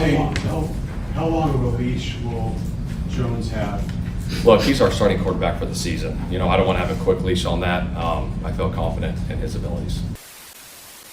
say, how long of a leash will Jones have? Look, he's our starting quarterback for the season. I don't want to have a quick leash on that. I feel confident in his abilities.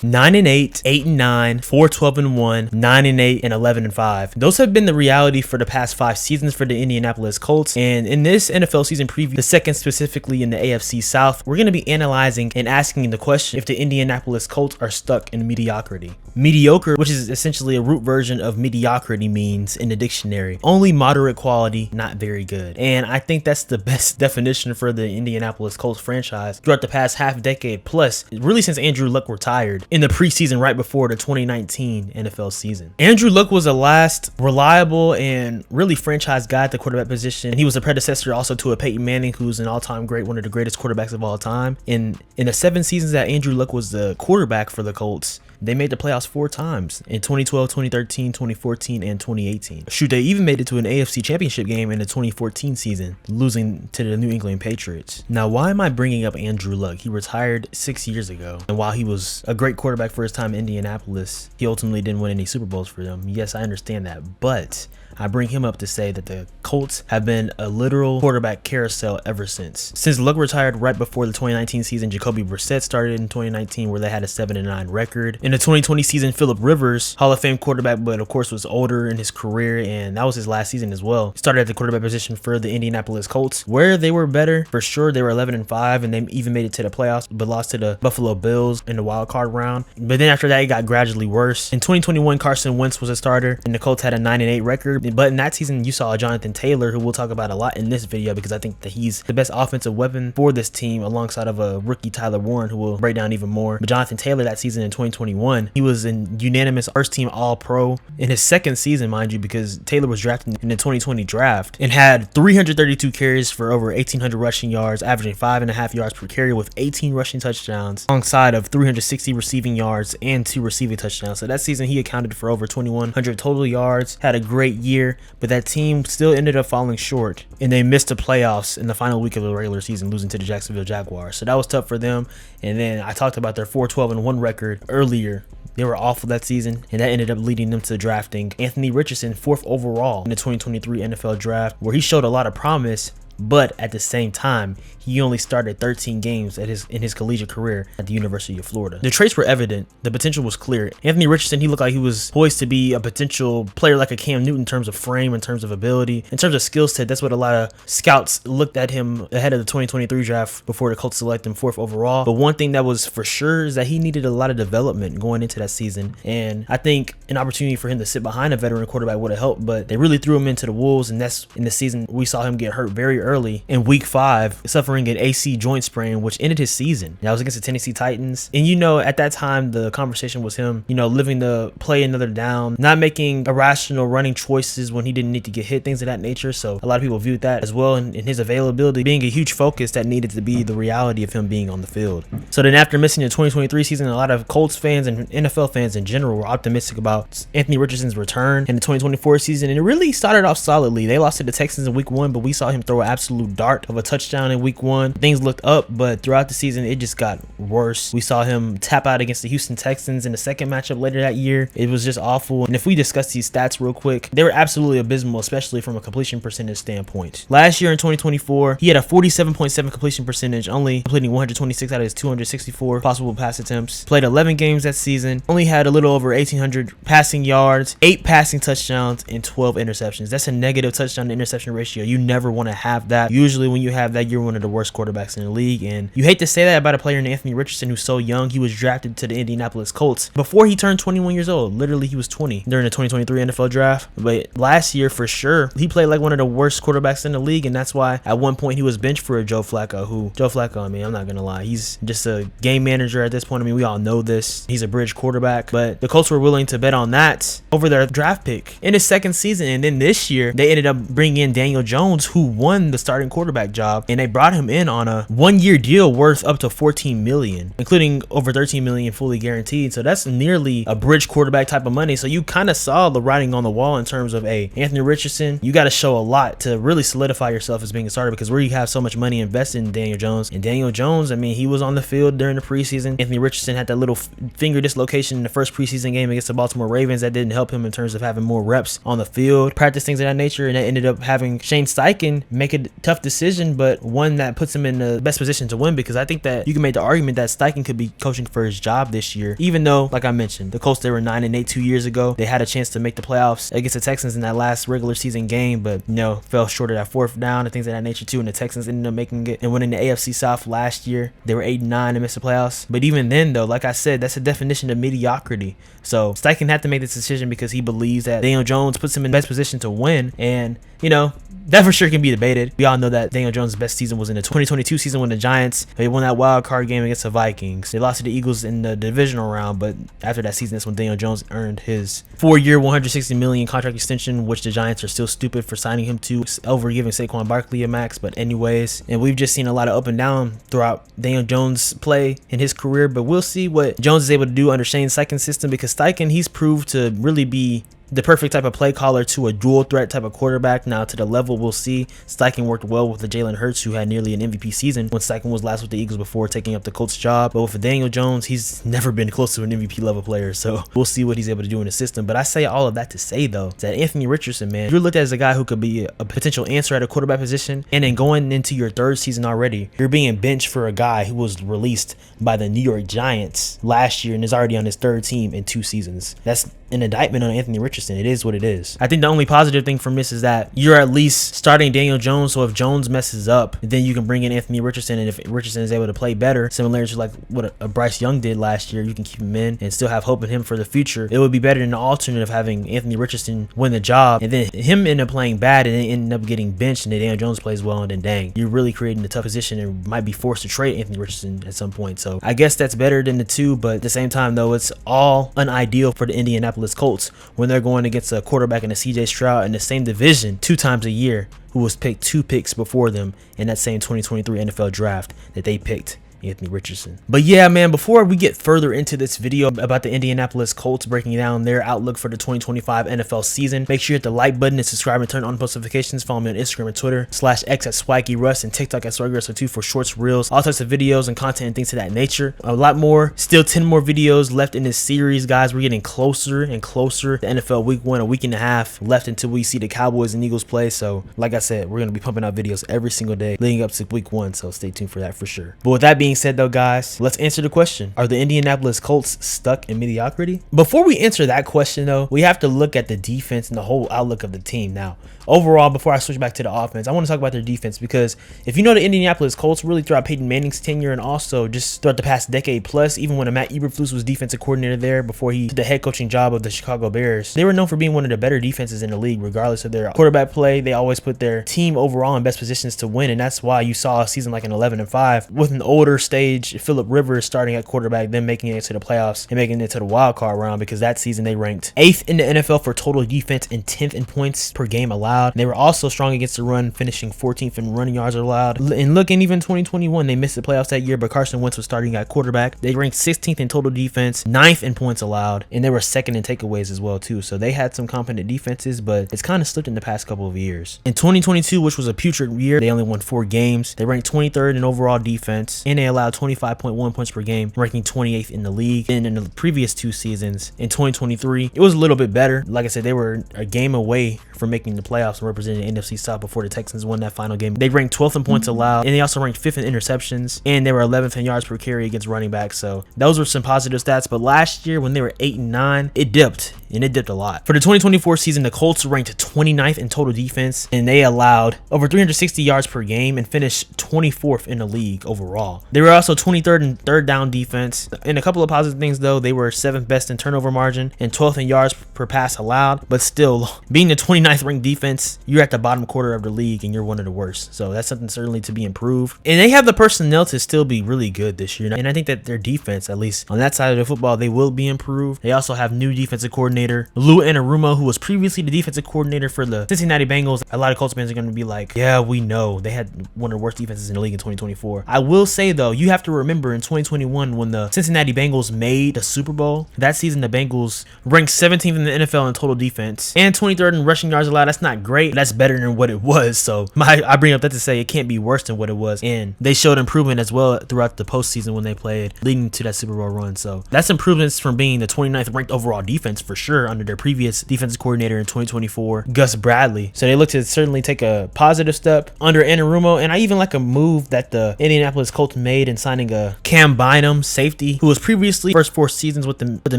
9-8, 8-9, 4-12-1, 9-8, and 11-5. Those have been the reality for the past 5 seasons for the Indianapolis Colts. And in this NFL season preview, the second specifically in the AFC South, we're going to be analyzing and asking the question if the Indianapolis Colts are stuck in mediocrity. Mediocre, which is essentially a root version of mediocrity, means in the dictionary only moderate quality, not very good. And I think that's the best definition for the Indianapolis Colts franchise throughout the past half decade plus, really since Andrew Luck retired in the preseason right before the 2019 NFL season. Andrew Luck was the last reliable and really franchise guy at the quarterback position. And he was a predecessor also to a Peyton Manning, who's an all-time great, one of the greatest quarterbacks of all time. In the 7 seasons that Andrew Luck was the quarterback for the Colts, they made the playoffs 4 times in 2012, 2013, 2014, and 2018. Shoot, they even made it to an AFC championship game in the 2014 season, losing to the New England Patriots. Now, why am I bringing up Andrew Luck? He retired 6 years ago, and while he was a great quarterback for his time in Indianapolis, he ultimately didn't win any Super Bowls for them. Yes, I understand that, but I bring him up to say that the Colts have been a literal quarterback carousel ever since. Since Luck retired right before the 2019 season, Jacoby Brissett started in 2019 where they had a 7-9 record. In the 2020 season, Phillip Rivers, Hall of Fame quarterback, but of course was older in his career, and that was his last season as well. Started at the quarterback position for the Indianapolis Colts, where they were better. For sure, they were 11-5, and they even made it to the playoffs, but lost to the Buffalo Bills in the wild card round. But then after that, it got gradually worse. In 2021, Carson Wentz was a starter, and the Colts had a 9-8 record. But in that season, you saw Jonathan Taylor, who we'll talk about a lot in this video because I think that he's the best offensive weapon for this team alongside of a rookie Tyler Warren, who will break down even more. But Jonathan Taylor that season in 2021, he was an unanimous first team All-Pro in his second season, mind you, because Taylor was drafted in the 2020 draft and had 332 carries for over 1,800 rushing yards, averaging 5.5 yards per carry with 18 rushing touchdowns alongside of 360 receiving yards and 2 receiving touchdowns. So that season he accounted for over 2,100 total yards, had a great year, but that team still ended up falling short and they missed the playoffs in the final week of the regular season, losing to the Jacksonville Jaguars. So that was tough for them. And then I talked about their 4-12-1 record earlier. They were awful that season, and that ended up leading them to drafting Anthony Richardson 4th overall in the 2023 NFL draft, where he showed a lot of promise. But at the same time, he only started 13 games in his collegiate career at the University of Florida. The traits were evident. The potential was clear. Anthony Richardson, he looked like he was poised to be a potential player like a Cam Newton in terms of frame, in terms of ability, in terms of skill set. That's what a lot of scouts looked at him ahead of the 2023 draft before the Colts selected him 4th overall. But one thing that was for sure is that he needed a lot of development going into that season. And I think an opportunity for him to sit behind a veteran quarterback would have helped, but they really threw him into the wolves. And that's in the season we saw him get hurt very early in week 5, suffering an AC joint sprain, which ended his season. That was against the Tennessee Titans. And at that time, the conversation was him, living to play another down, not making irrational running choices when he didn't need to get hit, things of that nature. So a lot of people viewed that as well, and his availability being a huge focus that needed to be the reality of him being on the field. So then after missing the 2023 season, a lot of Colts fans and NFL fans in general were optimistic about Anthony Richardson's return in the 2024 season, and it really started off solidly. They lost to the Texans in week 1, but we saw him throw an absolute dart of a touchdown in week 1. Things looked up, but throughout the season it just got worse. We saw him tap out against the Houston Texans in the second matchup later that year. It was just awful. And if we discuss these stats real quick, they were absolutely abysmal, especially from a completion percentage standpoint. Last year in 2024, he had a 47.7 completion percentage, only completing 126 out of his 264 possible pass attempts. Played 11 games that season, only had a little over 1,800 passing yards, 8 passing touchdowns, and 12 interceptions. That's a negative touchdown to interception ratio. You never want to have that. Usually when you have that, you're one of the worst quarterbacks in the league. And you hate to say that about a player named Anthony Richardson, who's so young. He was drafted to the Indianapolis Colts before he turned 21 years old. Literally, he was 20 during the 2023 NFL draft. But last year, for sure, he played like one of the worst quarterbacks in the league. And that's why at one point he was benched for Joe Flacco, I mean, I'm not going to lie, he's just a game manager at this point. I mean, we all know this. He's a bridge quarterback. But the Colts were willing to bet on that over their draft pick in his second season. And then this year, they ended up bringing in Daniel Jones, who won the the starting quarterback job, and they brought him in on a 1-year deal worth up to $14 million, including over $13 million fully guaranteed. So that's nearly a bridge quarterback type of money. So you kind of saw the writing on the wall in terms of, hey, Anthony Richardson, you got to show a lot to really solidify yourself as being a starter, because where you have so much money invested in Daniel Jones. And Daniel Jones, I mean, he was on the field during the preseason. Anthony Richardson had that little finger dislocation in the first preseason game against the Baltimore Ravens. That didn't help him in terms of having more reps on the field, practice, things of that nature, and that ended up having Shane Steichen make a tough decision, but one that puts him in the best position to win, because I think that you can make the argument that Steichen could be coaching for his job this year, even though, like I mentioned, the Colts, they were 9-8 2 years ago. They had a chance to make the playoffs against the Texans in that last regular season game, but fell short of that fourth down and things of that nature too, and the Texans ended up making it and winning the AFC South last year. They were 8-9 and missed the playoffs, but even then though, like I said, that's a definition of mediocrity. So Steichen had to make this decision because he believes that Daniel Jones puts him in the best position to win, and that for sure can be debated. We all know that Daniel Jones' best season was in the 2022 season when the Giants, they won that wild card game against the Vikings. They lost to the Eagles in the divisional round, but after that season, that's when Daniel Jones earned his 4-year, $160 million contract extension, which the Giants are still stupid for signing him to, over giving Saquon Barkley a max. But anyways, and we've just seen a lot of up and down throughout Daniel Jones' play in his career, but we'll see what Jones is able to do under Shane Steichen's system, because Steichen, he's proved to really be the perfect type of play caller to a dual threat type of quarterback. Now to the level we'll see, Steichen worked well with the Jalen Hurts, who had nearly an MVP season when Steichen was last with the Eagles before taking up the Colts job. But with Daniel Jones, he's never been close to an MVP level player, so we'll see what he's able to do in the system. But I say all of that to say though, that Anthony Richardson, man, you're looked at as a guy who could be a potential answer at a quarterback position, and then going into your third season already, you're being benched for a guy who was released by the New York Giants last year and is already on his third team in 2 seasons. That's an indictment on Anthony Richardson. It is what it is. I think the only positive thing from this is that you're at least starting Daniel Jones, so if Jones messes up, then you can bring in Anthony Richardson, and if Richardson is able to play better, similar to like what a Bryce Young did last year, you can keep him in and still have hope in him for the future. It would be better than the alternate of having Anthony Richardson win the job and then him end up playing bad and then end up getting benched, and then Daniel Jones plays well, and then dang, you're really creating a tough position and might be forced to trade Anthony Richardson at some point. So I guess that's better than the two, but at the same time though, it's all unideal for the Indianapolis Colts when they're going against a quarterback in the CJ Stroud in the same division 2 times a year, who was picked 2 picks before them in that same 2023 NFL draft that they picked Anthony Richardson. But yeah, man, before we get further into this video about the Indianapolis Colts, breaking down their outlook for the 2025 NFL season, make sure you hit the like button and subscribe and turn on post notifications. Follow me on Instagram and Twitter /X at SwaggyRuss and TikTok at SwaggyRuss2 for shorts, reels, all types of videos and content and things of that nature. A lot more. Still 10 more videos left in this series, guys. We're getting closer and closer to NFL Week 1, a week and a half left until we see the Cowboys and Eagles play. So like I said, we're going to be pumping out videos every single day leading up to Week 1, so stay tuned for that for sure. But with that being said though, guys, let's answer the question: are the Indianapolis Colts stuck in mediocrity? Before we answer that question though, we have to look at the defense and the whole outlook of the team. Now overall, before I switch back to the offense, I want to talk about their defense, because if you know the Indianapolis Colts really throughout Peyton Manning's tenure and also just throughout the past decade plus, even when Matt Eberflus was defensive coordinator there before he took the head coaching job of the Chicago Bears, they were known for being one of the better defenses in the league regardless of their quarterback play. They always put their team overall in best positions to win, and that's why you saw a season like an 11-5 with an older stage Phillip Rivers starting at quarterback, then making it to the playoffs and making it to the wild card round, because that season they ranked 8th in the NFL for total defense and 10th in points per game allowed. And they were also strong against the run, finishing 14th in running yards allowed. And looking even 2021, they missed the playoffs that year, but Carson Wentz was starting at quarterback. They ranked 16th in total defense, 9th in points allowed, and they were 2nd in takeaways as well too. So they had some competent defenses, but it's kind of slipped in the past couple of years. In 2022, which was a putrid year, they only won 4 games. They ranked 23rd in overall defense, and they allowed 25.1 points per game, ranking 28th in the league. And in the previous 2 seasons, in 2023, it was a little bit better. Like I said, they were a game away from making the playoffs and representing the NFC South before the Texans won that final game. They ranked 12th in points allowed, and they also ranked 5th in interceptions, and they were 11th in yards per carry against running backs. So those were some positive stats. But last year, when they were 8-9, it dipped. And it dipped a lot. For the 2024 season, the Colts ranked 29th in total defense, and they allowed over 360 yards per game and finished 24th in the league overall. They were also 23rd in third down defense. In a couple of positive things though, they were 7th best in turnover margin and 12th in yards per pass allowed. But still, being the 29th ranked defense, you're at the bottom quarter of the league and you're one of the worst. So that's something certainly to be improved. And they have the personnel to still be really good this year. And I think that their defense, at least on that side of the football, they will be improved. They also have new defensive coordinator Lou Anarumo, who was previously the defensive coordinator for the Cincinnati Bengals. A lot of Colts fans are going to be like, yeah, we know they had one of the worst defenses in the league in 2024. I will say though, you have to remember in 2021 when the Cincinnati Bengals made the Super Bowl, that season the Bengals ranked 17th in the NFL in total defense and 23rd in rushing yards allowed. That's not great, but that's better than what it was. So I bring up that to say it can't be worse than what it was. And they showed improvement as well throughout the postseason when they played, leading to that Super Bowl run. So that's improvements from being the 29th ranked overall defense for sure under their previous defensive coordinator in 2024, Gus Bradley. So they look to certainly take a positive step under Anarumo. And I even like a move that the Indianapolis Colts made in signing a Cam Bynum safety, who was previously first 4 seasons with the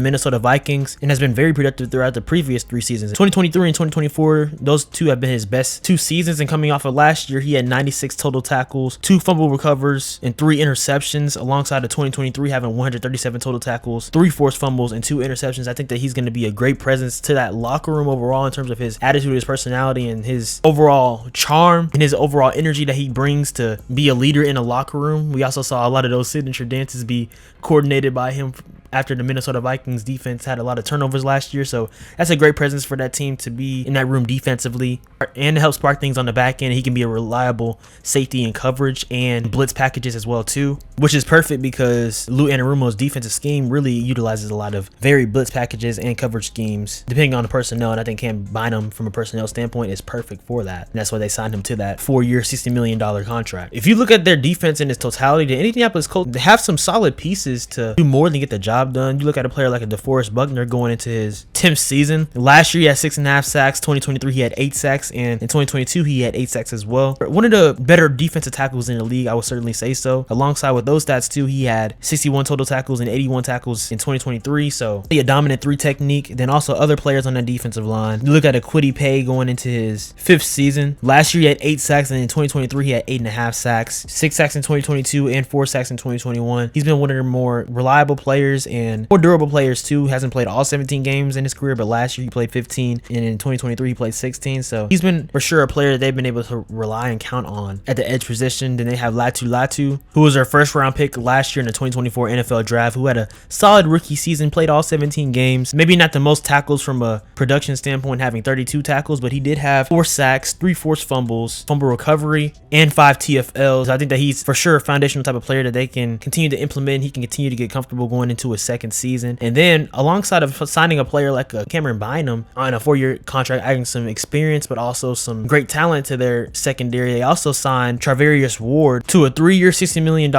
Minnesota Vikings and has been very productive throughout the previous 3 seasons. 2023 and 2024, those two have been his best 2 seasons. And coming off of last year, he had 96 total tackles, 2 fumble recovers, and 3 interceptions, alongside of 2023 having 137 total tackles, 3 forced fumbles, and 2 interceptions. I think that he's going to be a great presence to that locker room overall in terms of his attitude, his personality, and his overall charm and his overall energy that he brings to be a leader in a locker room. We also saw a lot of those signature dances be coordinated by him after the Minnesota Vikings defense had a lot of turnovers last year. So that's a great presence for that team to be in that room defensively, and to help spark things on the back end. He can be a reliable safety in coverage and blitz packages as well too, which is perfect because Lou Anarumo's defensive scheme really utilizes a lot of varied blitz packages and coverage schemes depending on the personnel. And I think Cam Bynum from a personnel standpoint is perfect for that. And that's why they signed him to that 4-year $60 million contract. If you look at their defense in its totality, the Indianapolis Colts, they have some solid pieces to do more than get the job done. You look at a player like a DeForest Buckner going into his 10th season. Last year he had 6.5 sacks. 2023 he had 8 sacks, and in 2022 he had 8 sacks as well. One of the better defensive tackles in the league, I would certainly say so. Alongside with those stats too, he had 61 total tackles and 81 tackles in 2023. So a dominant 3 technique. Then also other players on that defensive line. You look at a Kwity Paye going into his 5th season. Last year he had 8 sacks, and in 2023 he had 8.5 sacks, 6 sacks in 2022, and 4 sacks in 2021. He's been one of the more reliable players and more durable players too. Hasn't played all 17 games in his career, but last year he played 15, and in 2023 he played 16. So he's been for sure a player that they've been able to rely and count on at the edge position. Then they have Latu, who was their 1st round pick last year in the 2024 NFL draft, who had a solid rookie season, played all 17 games. Maybe not the most tackles from a production standpoint, having 32 tackles, but he did have 4 sacks, 3 forced fumbles, fumble recovery, and 5 TFLs. I think that he's for sure a foundational type of player that they can continue to implement. He can continue to get comfortable going into his 2nd season. And then alongside of signing a player like Cameron Bynum on a 4-year contract, adding some experience but also some great talent to their secondary, they also signed Travarius Ward to a 3-year $60 million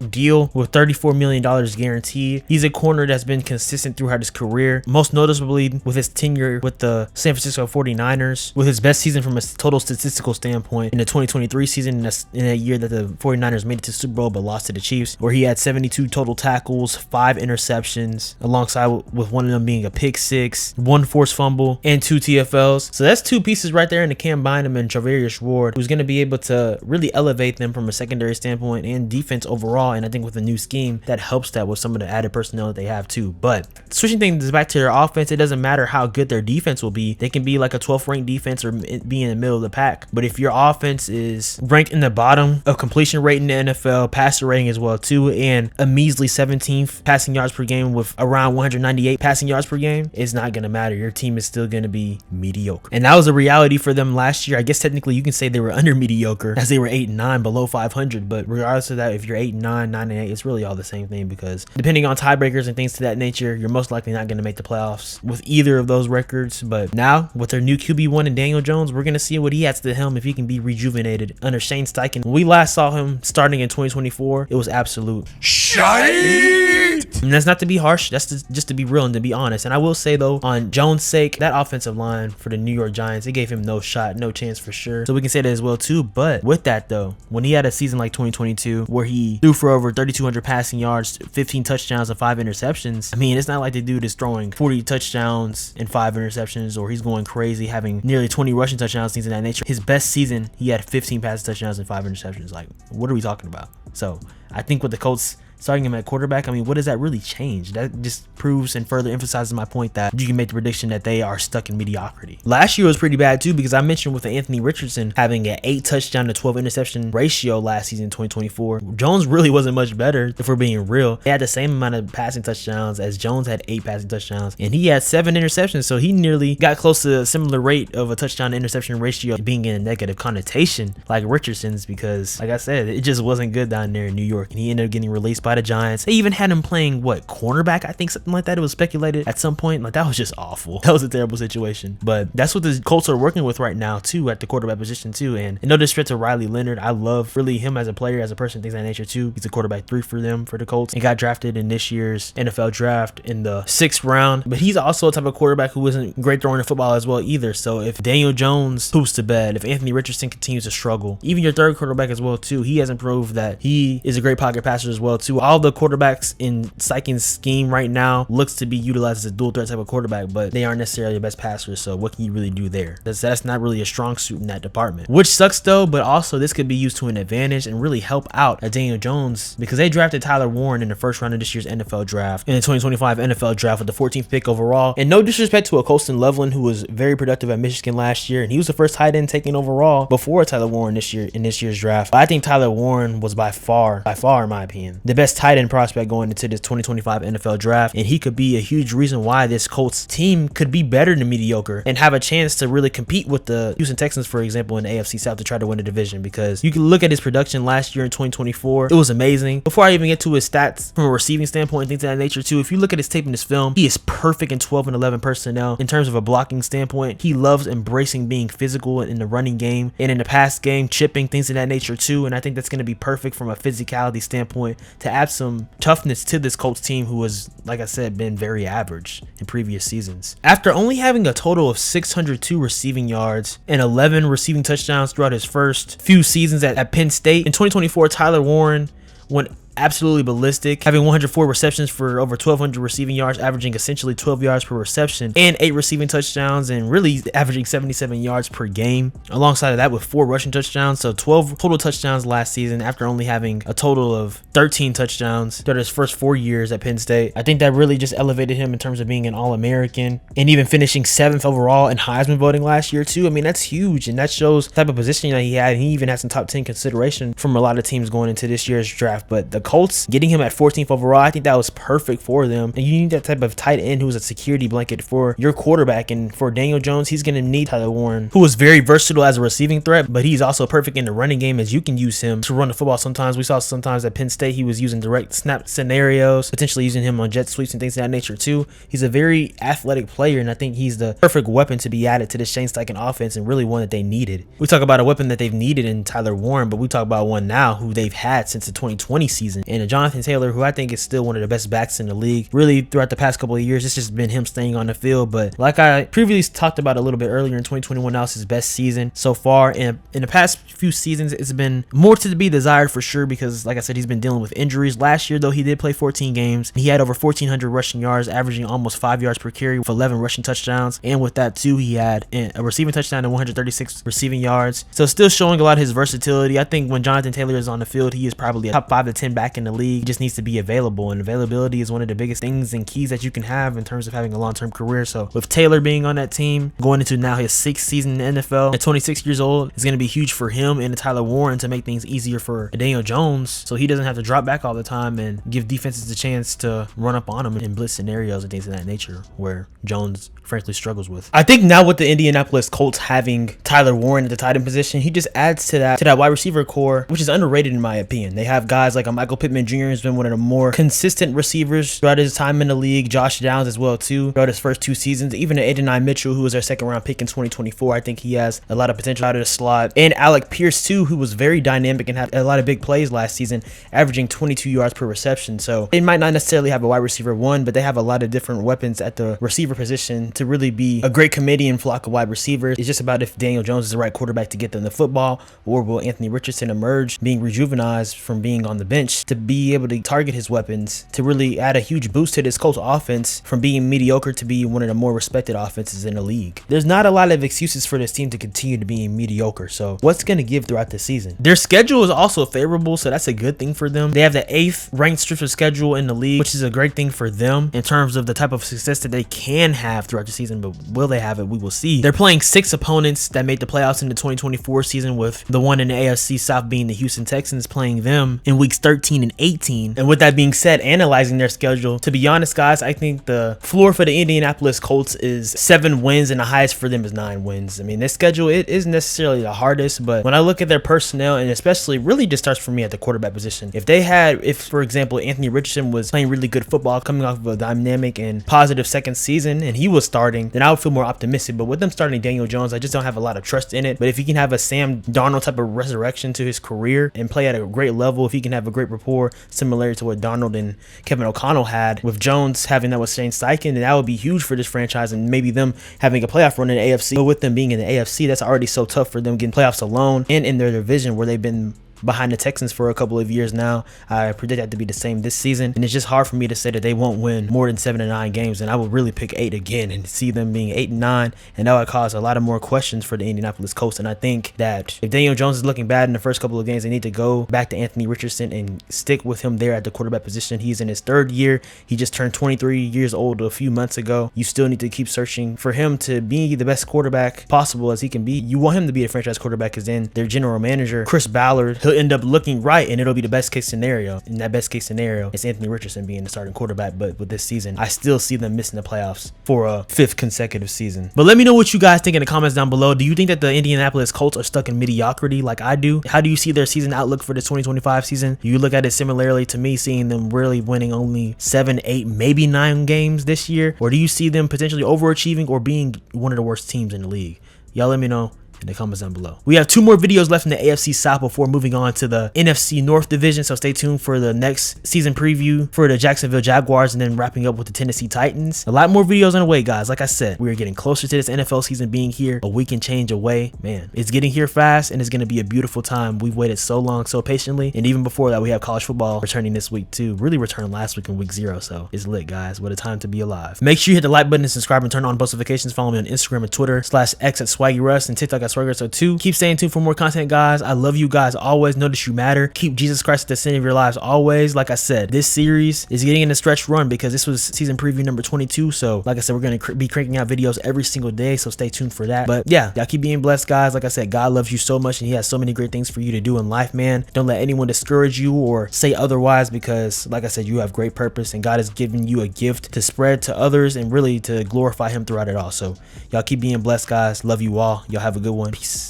deal with $34 million guaranteed. He's a corner that's been consistent throughout his career, most noticeably with his tenure with the San Francisco 49ers, with his best season from a total statistical standpoint in the 2023 season, in a year that the 49ers made it to Super Bowl but lost to the Chiefs, where he had 72 total tackles, 5 interceptions, alongside with one of them being a pick 6, 1 forced fumble, and 2 TFLs. So that's 2 pieces right there in the Cam Bynum and Travarius Ward, who's going to be able to really elevate them from a secondary standpoint and defense overall. And I think with a new scheme that helps that with some of the added personnel that they have too. But switching things back to their offense, it doesn't matter how good their defense will be. They can be like a 12th ranked defense or be in the middle of the pack. But if your offense is ranked in the bottom of completion rate in the NFL, passer rating as well too, and a measly 17th passing yards per game with around 198 passing yards per game, it's not going to matter. Your team is still going to be mediocre. And that was a reality for them last year. I guess technically you can say they were under mediocre as they were 8-9, below 500. But regardless of that, if you're 8-9, 9-8, it's really all the same thing, because depending on tiebreakers and things to that nature, you're most likely not going to make the playoffs with either of those records. But now with their new QB1 and Daniel Jones, we're going to see what he has to the helm, if he can be rejuvenated under Shane Steichen. When we last saw him starting in 2024, it was absolute shite. it. And that's not to be harsh. That's just to be real and to be honest. And I will say though, on Jones' sake, that offensive line for the New York Giants, it gave him no shot, no chance for sure. So we can say that as well too. But with that though, when he had a season like 2022 where he threw for over 3,200 passing yards, 15 touchdowns and 5 interceptions, I mean, it's not like the dude is throwing 40 touchdowns and 5 interceptions, or he's going crazy having nearly 20 rushing touchdowns, things of that nature. His best season, he had 15 passing touchdowns and 5 interceptions. Like, what are we talking about? So I think with the Colts starting him at quarterback, I mean, what does that really change? That just proves and further emphasizes my point that you can make the prediction that they are stuck in mediocrity. Last year was pretty bad too, because I mentioned with Anthony Richardson having an 8 touchdown to 12 interception ratio last season, 2024. Jones really wasn't much better, if we're being real. He had the same amount of passing touchdowns as Jones had 8 passing touchdowns, and he had 7 interceptions, so he nearly got close to a similar rate of a touchdown to interception ratio being in a negative connotation like Richardson's, because like I said, it just wasn't good down there in New York, and he ended up getting released by the Giants. They even had him playing cornerback, I think, something like that. It was speculated at some point. Like, that was just awful. That was a terrible situation. But that's what the Colts are working with right now too, at the quarterback position too. And no disrespect to Riley Leonard, I love really him as a player, as a person, things of that nature too. He's a quarterback 3 for them, for the Colts, and got drafted in this year's NFL draft in the 6th round. But he's also a type of quarterback who isn't great throwing the football as well either. So if Daniel Jones poops to bed, if Anthony Richardson continues to struggle, even your third quarterback as well too, he hasn't proved that he is a great pocket passer as well too. All the quarterbacks in Sykin's scheme right now looks to be utilized as a dual threat type of quarterback, but they aren't necessarily the best passers. So what can you really do there? That's not really a strong suit in that department, which sucks though. But also this could be used to an advantage and really help out at Daniel Jones, because they drafted Tyler Warren in the 1st round of this year's NFL draft, in the 2025 NFL draft with the 14th pick overall. And no disrespect to a Colston Loveland, who was very productive at Michigan last year, and he was the first tight end taken overall before Tyler Warren this year in this year's draft. But I think Tyler Warren was by far in my opinion the best tight end prospect going into this 2025 NFL draft, and he could be a huge reason why this Colts team could be better than mediocre and have a chance to really compete with the Houston Texans, for example, in the AFC South to try to win the division. Because you can look at his production last year in 2024, it was amazing. Before I even get to his stats from a receiving standpoint and things of that nature too, if you look at his tape in his film, he is perfect in 12 and 11 personnel. In terms of a blocking standpoint, he loves embracing being physical in the running game and in the pass game, chipping, things of that nature too. And I think that's going to be perfect from a physicality standpoint to add some toughness to this Colts team, who has, like I said, been very average in previous seasons. After only having a total of 602 receiving yards and 11 receiving touchdowns throughout his first few seasons at Penn State, in 2024, Tyler Warren went absolutely ballistic, having 104 receptions for over 1,200 receiving yards, averaging essentially 12 yards per reception, and 8 receiving touchdowns, and really averaging 77 yards per game. Alongside of that, with 4 rushing touchdowns, so 12 total touchdowns last season after only having a total of 13 touchdowns throughout his first 4 years at Penn State. I think that really just elevated him in terms of being an All-American and even finishing 7th overall in Heisman voting last year too. I mean, that's huge, and that shows the type of positioning that he had. And he even had some top 10 consideration from a lot of teams going into this year's draft. But the Colts getting him at 14th overall, I think that was perfect for them. And you need that type of tight end who's a security blanket for your quarterback. And for Daniel Jones, he's going to need Tyler Warren, who is very versatile as a receiving threat, but he's also perfect in the running game, as you can use him to run the football sometimes. We saw sometimes at Penn State he was using direct snap scenarios, potentially using him on jet sweeps and things of that nature too. He's a very athletic player, and I think he's the perfect weapon to be added to the Shane Steichen offense, and really one that they needed. We talk about a weapon that they've needed in Tyler Warren, but we talk about one now who they've had since the 2020 season, and Jonathan Taylor, who I think is still one of the best backs in the league. Really, throughout the past couple of years, it's just been him staying on the field. But like I previously talked about a little bit earlier, in 2021, that was his best season so far. And in the past few seasons, it's been more to be desired for sure, because like I said, he's been dealing with injuries. Last year, though, he did play 14 games. He had over 1,400 rushing yards, averaging almost 5 yards per carry with 11 rushing touchdowns. And with that too, he had a receiving touchdown and 136 receiving yards. So still showing a lot of his versatility. I think when Jonathan Taylor is on the field, he is probably a top 5 to 10 back in the league. He just needs to be available, and availability is one of the biggest things and keys that you can have in terms of having a long-term career. So with Taylor being on that team, going into now his 6th season in the NFL at 26 years old, is going to be huge for him and Tyler Warren to make things easier for Daniel Jones, so he doesn't have to drop back all the time and give defenses a chance to run up on him in blitz scenarios and things of that nature, where Jones frankly struggles with. I think now with the Indianapolis Colts having Tyler Warren at the tight end position, he just adds to that wide receiver core, which is underrated in my opinion. They have guys like a Michael Michael Pittman Jr. has been one of the more consistent receivers throughout his time in the league. Josh Downs as well too throughout his first 2 seasons. Even Adonai Mitchell, who was their second round pick in 2024, I think he has a lot of potential out of the slot. And Alec Pierce too, who was very dynamic and had a lot of big plays last season, averaging 22 yards per reception. So they might not necessarily have a wide receiver 1, but they have a lot of different weapons at the receiver position to really be a great committee and flock of wide receivers. It's just about if Daniel Jones is the right quarterback to get them the football, or will Anthony Richardson emerge being rejuvenized from being on the bench to be able to target his weapons to really add a huge boost to this Colts offense from being mediocre to be one of the more respected offenses in the league. There's not a lot of excuses for this team to continue to be mediocre. So what's going to give throughout the season? Their schedule is also favorable, so that's a good thing for them. They have the 8th ranked strength of schedule in the league, which is a great thing for them in terms of the type of success that they can have throughout the season, but will they have it? We will see. They're playing 6 opponents that made the playoffs in the 2024 season, with the one in the AFC South being the Houston Texans, playing them in weeks 13 and 18. And with that being said, analyzing their schedule, to be honest guys, I think the floor for the Indianapolis Colts is 7 wins and the highest for them is 9 wins. I mean, their schedule, it isn't necessarily the hardest, but when I look at their personnel, and especially really just starts for me at the quarterback position, if for example Anthony Richardson was playing really good football coming off of a dynamic and positive second season and he was starting, then I would feel more optimistic. But with them starting Daniel Jones, I just don't have a lot of trust in it. But if he can have a Sam Darnold type of resurrection to his career and play at a great level, if he can have a great rapport similar to what Darnold and Kevin O'Connell had, with Jones having that with Shane Steichen, then that would be huge for this franchise and maybe them having a playoff run in the AFC. But with them being in the AFC, that's already so tough for them getting playoffs alone, and in their division where they've been behind the Texans for a couple of years now. I predict that to be the same this season, and it's just hard for me to say that they won't win more than 7 to 9 games, and I would really pick 8 again and see them being 8 and 9, and that would cause a lot of more questions for the Indianapolis Colts. And I think that if Daniel Jones is looking bad in the first couple of games, they need to go back to Anthony Richardson and stick with him there at the quarterback position. He's in his 3rd year. He just turned 23 years old a few months ago. You still need to keep searching for him to be the best quarterback possible as he can be. You want him to be a franchise quarterback, because then their general manager, Chris Ballard, he'll end up looking right, and it'll be the best case scenario. In that best case scenario, it's Anthony Richardson being the starting quarterback. But with this season, I still see them missing the playoffs for a 5th consecutive season. But let me know what you guys think in the comments down below. Do you think that the Indianapolis Colts are stuck in mediocrity like I do? How do you see their season outlook for the 2025 season? Do you look at it similarly to me, seeing them really winning only 7, 8, maybe 9 games this year? Or do you see them potentially overachieving or being one of the worst teams in the league? Y'all let me know in the comments down below. We have 2 more videos left in the AFC South before moving on to the NFC North division, so stay tuned for the next season preview for the Jacksonville Jaguars, and then wrapping up with the Tennessee Titans. A lot more videos on the way, guys. Like I said, we are getting closer to this NFL season being here, a week and change away. Man, it's getting here fast, and it's going to be a beautiful time. We've waited so long, so patiently, and even before that, we have college football returning this week too. Really returned last week in week 0, so it's lit, guys. What a time to be alive. Make sure you hit the like button and subscribe and turn on post notifications. Follow me on Instagram and Twitter /X at SwaggyRuss, and TikTok at SwaggyRuss02. Keep staying tuned for more content, guys. I love you guys always. Know that you matter. Keep Jesus Christ at the center of your lives always. Like I said, this series is getting in a stretch run because this was season preview number 22. So like I said, we're going to be cranking out videos every single day, so stay tuned for that. But yeah, y'all keep being blessed, guys. Like I said, God loves you so much, and he has so many great things for you to do in life, man. Don't let anyone discourage you or say otherwise, because like I said, you have great purpose, and God has given you a gift to spread to others and really to glorify him throughout it all. So y'all keep being blessed, guys. Love you all. Y'all have a good one. Peace.